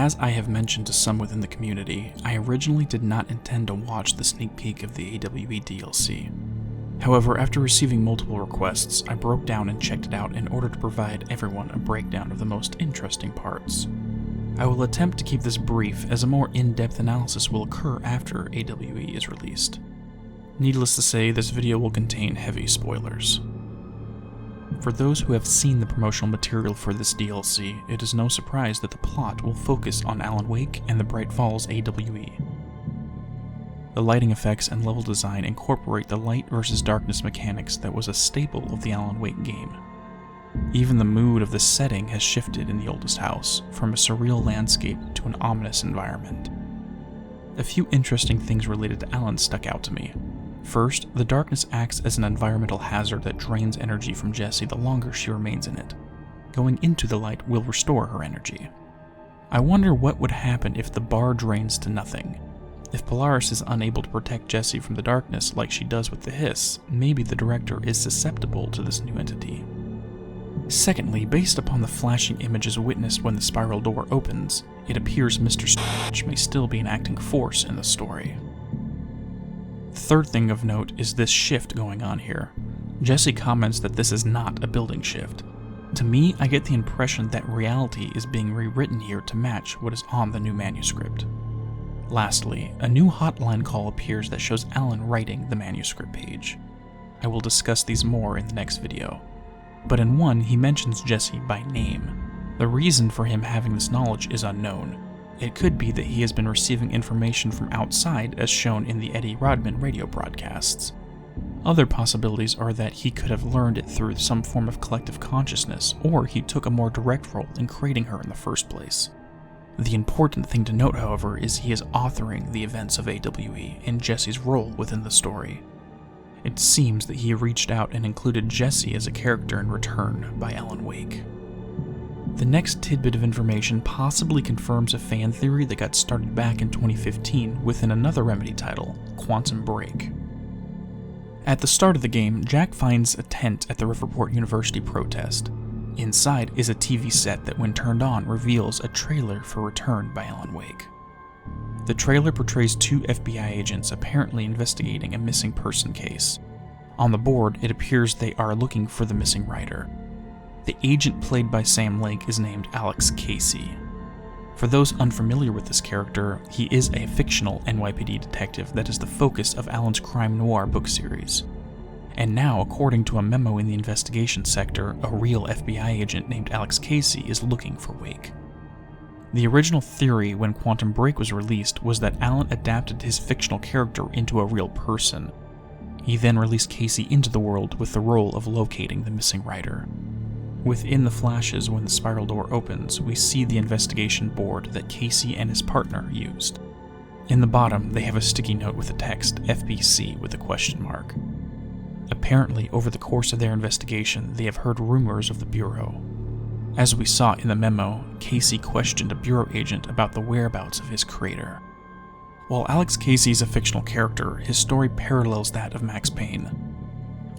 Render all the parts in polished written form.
As I have mentioned to some within the community, I originally did not intend to watch the sneak peek of the AWE DLC. However, after receiving multiple requests, I broke down and checked it out in order to provide everyone a breakdown of the most interesting parts. I will attempt to keep this brief, as a more in-depth analysis will occur after AWE is released. Needless to say, this video will contain heavy spoilers. For those who have seen the promotional material for this DLC, it is no surprise that the plot will focus on Alan Wake and the Bright Falls AWE. The lighting effects and level design incorporate the light versus darkness mechanics that was a staple of the Alan Wake game. Even the mood of the setting has shifted in the oldest house, from a surreal landscape to an ominous environment. A few interesting things related to Alan stuck out to me. First, the darkness acts as an environmental hazard that drains energy from Jessie the longer she remains in it. Going into the light will restore her energy. I wonder what would happen if the bar drains to nothing. If Polaris is unable to protect Jessie from the darkness like she does with the hiss, maybe the director is susceptible to this new entity. Secondly, based upon the flashing images witnessed when the spiral door opens, it appears Mr. Strange may still be an acting force in the story. The third thing of note is this shift going on here. Jessie comments that this is not a building shift. To me, I get the impression that reality is being rewritten here to match what is on the new manuscript. Lastly, a new hotline call appears that shows Alan writing the manuscript page. I will discuss these more in the next video. But in one, he mentions Jessie by name. The reason for him having this knowledge is unknown. It could be that he has been receiving information from outside as shown in the Eddie Rodman radio broadcasts. Other possibilities are that he could have learned it through some form of collective consciousness, or he took a more direct role in creating her in the first place. The important thing to note, however, is he is authoring the events of AWE and Jessie's role within the story. It seems that he reached out and included Jessie as a character in Return by Alan Wake. The next tidbit of information possibly confirms a fan theory that got started back in 2015 within another Remedy title, Quantum Break. At the start of the game, Jack finds a tent at the Riverport University protest. Inside is a TV set that, when turned on, reveals a trailer for Return by Alan Wake. The trailer portrays two FBI agents apparently investigating a missing person case. On the board, it appears they are looking for the missing writer. The agent played by Sam Lake is named Alex Casey. For those unfamiliar with this character, he is a fictional NYPD detective that is the focus of Alan's crime noir book series. And now, according to a memo in the investigation sector, a real FBI agent named Alex Casey is looking for Wake. The original theory when Quantum Break was released was that Alan adapted his fictional character into a real person. He then released Casey into the world with the role of locating the missing writer. Within the flashes when the spiral door opens, we see the investigation board that Casey and his partner used. In the bottom, they have a sticky note with the text FBC with a question mark. Apparently, over the course of their investigation, they have heard rumors of the Bureau. As we saw in the memo, Casey questioned a Bureau agent about the whereabouts of his creator. While Alex Casey is a fictional character, his story parallels that of Max Payne.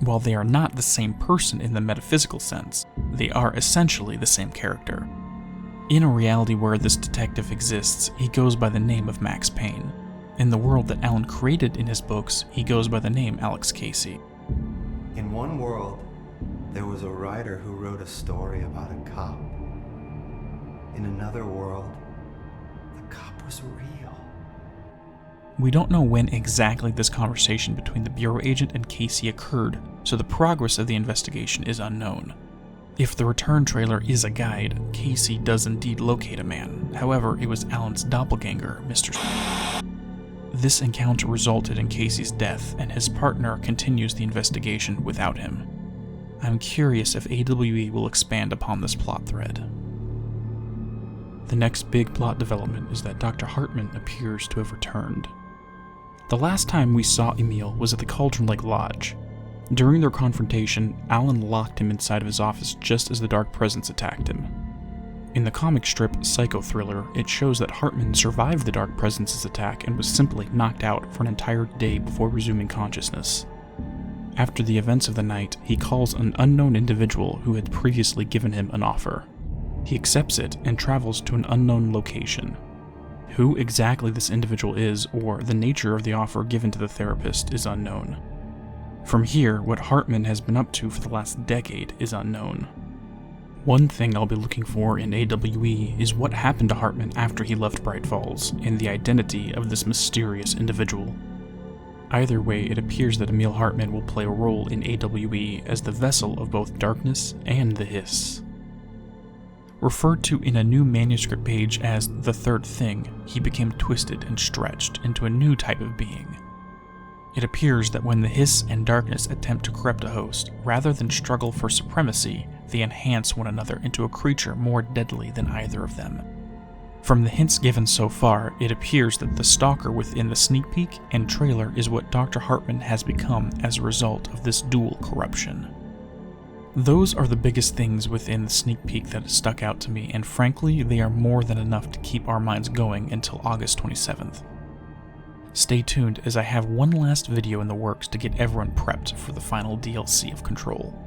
While they are not the same person in the metaphysical sense, they are essentially the same character. In a reality where this detective exists, he goes by the name of Max Payne. In the world that Alan created in his books, he goes by the name Alex Casey. In one world, there was a writer who wrote a story about a cop. In another world, the cop was real. We don't know when exactly this conversation between the Bureau agent and Casey occurred, so the progress of the investigation is unknown. If the Return trailer is a guide, Casey does indeed locate a man. However, it was Alan's doppelganger, Mr. This encounter resulted in Casey's death, and his partner continues the investigation without him. I'm curious if AWE will expand upon this plot thread. The next big plot development is that Dr. Hartman appears to have returned. The last time we saw Emil was at the Cauldron Lake Lodge. During their confrontation, Alan locked him inside of his office just as the Dark Presence attacked him. In the comic strip Psycho Thriller, it shows that Hartman survived the Dark Presence's attack and was simply knocked out for an entire day before resuming consciousness. After the events of the night, he calls an unknown individual who had previously given him an offer. He accepts it and travels to an unknown location. Who exactly this individual is, or the nature of the offer given to the therapist, is unknown. From here, what Hartman has been up to for the last decade is unknown. One thing I'll be looking for in AWE is what happened to Hartman after he left Bright Falls, and the identity of this mysterious individual. Either way, it appears that Emil Hartman will play a role in AWE as the vessel of both darkness and the hiss. Referred to in a new manuscript page as the third thing, he became twisted and stretched into a new type of being. It appears that when the hiss and darkness attempt to corrupt a host, rather than struggle for supremacy, they enhance one another into a creature more deadly than either of them. From the hints given so far, it appears that the stalker within the sneak peek and trailer is what Dr. Hartman has become as a result of this dual corruption. Those are the biggest things within the sneak peek that stuck out to me, and frankly, they are more than enough to keep our minds going until August 27th. Stay tuned, as I have one last video in the works to get everyone prepped for the final DLC of Control.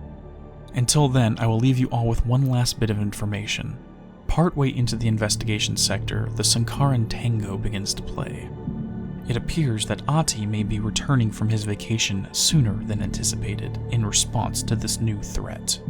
Until then, I will leave you all with one last bit of information. Partway into the investigation sector, the Sankaran Tango begins to play. It appears that Ati may be returning from his vacation sooner than anticipated in response to this new threat.